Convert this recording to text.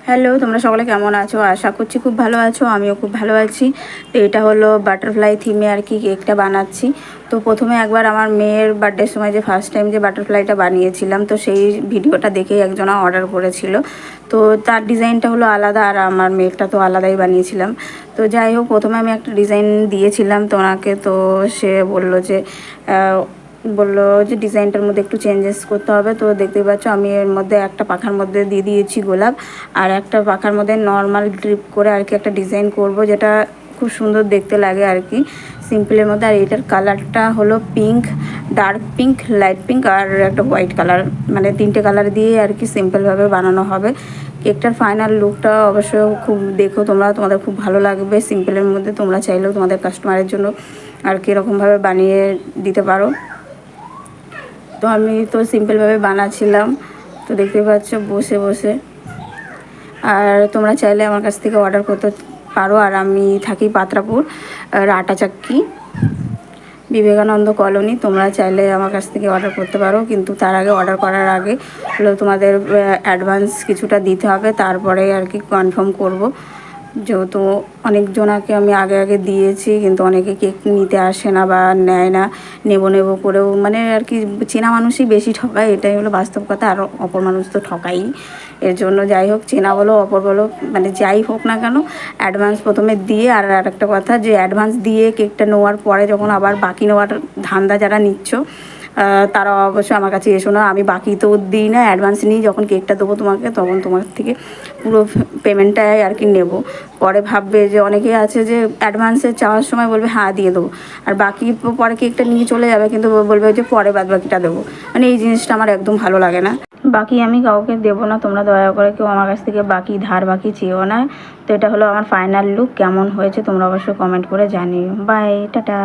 Hello, তোমরা সকলে কেমন আছো? আশা করছি খুব ভালো আছো, আমিও খুব ভালো আছি। তো এটা হলো বাটারফ্লাই থিমে আর কি কেকটা বানাচ্ছি। তো প্রথমে একবার আমার মেয়ের বার্থডের সময় যে ফার্স্ট টাইম যে বাটারফ্লাইটা বানিয়েছিলাম, তো সেই ভিডিওটা দেখেই একজনা অর্ডার করেছিল। তো তার ডিজাইনটা হলো আলাদা, আর আমার মেয়েরটা তো আলাদাই বানিয়েছিলাম। তো যাই হোক, প্রথমে আমি একটা ডিজাইন দিয়েছিলাম তো ওনাকে, তো সে বললো যে ডিজাইনটার মধ্যে একটু চেঞ্জেস করতে হবে। তো দেখতেই পাচ্ছ আমি এর মধ্যে একটা পাখার মধ্যে দিয়ে দিয়েছি গোলাপ, আর একটা পাখার মধ্যে নর্মাল ড্রিপ করে আর কি একটা ডিজাইন করব, যেটা খুব সুন্দর দেখতে লাগে আর কি সিম্পলের মধ্যে। আর এটার কালারটা হলো pink, dark pink, light pink আর একটা হোয়াইট কালার, মানে তিনটে কালার দিয়ে আর কি সিম্পলভাবে বানানো হবে। কেকটার ফাইনাল লুকটা অবশ্য খুব দেখো তোমরা, তোমাদের খুব ভালো লাগবে। সিম্পলের মধ্যে তোমরা চাইলেও তোমাদের কাস্টমারের জন্য আর কি এরকমভাবে বানিয়ে দিতে পারো। তো আমি তো সিম্পলভাবে বানাচ্ছিলাম, তো দেখতে পাচ্ছ বসে বসে। আর তোমরা চাইলে আমার কাছ থেকে অর্ডার করতে পারো। আর আমি থাকি পাত্রাপুর আটাচাক্কি, বিবেকানন্দ কলোনি। তোমরা চাইলে আমার কাছ থেকে অর্ডার করতে পারো, কিন্তু তার আগে অর্ডার করার আগে হলো তোমাদের অ্যাডভান্স কিছুটা দিতে হবে, তারপরে আর কি কনফার্ম করব। যেহেতু অনেকজনাকে আমি আগে আগে দিয়েছি, কিন্তু অনেকে কেক নিতে আসে না বা নেয় না, নেব করেও মানে আর কি চেনা মানুষই বেশি ঠকায়, এটাই হলো বাস্তব কথা। আর অপর মানুষ তো ঠকাই। এর জন্য যাই হোক, চেনা বলো অপর বলো, মানে যাই হোক না কেন, অ্যাডভান্স প্রথমে দিয়ে, আর একটা কথা যে অ্যাডভান্স দিয়ে কেকটা নেওয়ার পরে যখন আবার বাকি নেওয়ার ধান্দা যারা নিচ্ছ, তারা অবশ্যই আমার কাছে এসো না। আমি বাকি তো দিই না, অ্যাডভান্স নিই। যখন কেকটা দেবো তোমাকে, তখন তোমার থেকে পুরো পেমেন্টটাই আর কি নেব। পরে ভাববে যে অনেকেই আছে যে অ্যাডভান্সে চাওয়ার সময় বলবে হ্যাঁ দিয়ে দেবো, আর বাকি পরে কেকটা নিয়ে চলে যাবে, কিন্তু বলবে যে পরে বাদ বাকিটা দেবো। মানে এই জিনিসটা আমার একদম ভালো লাগে না। বাকি আমি কাউকে দেবো না, তোমরা দয়া করে কেউ আমার কাছ থেকে বাকি চেয়েও না। তো এটা হলো আমার ফাইনাল লুক। কেমন হয়েছে তোমরা অবশ্যই কমেন্ট করে জানিও। Bye, tata.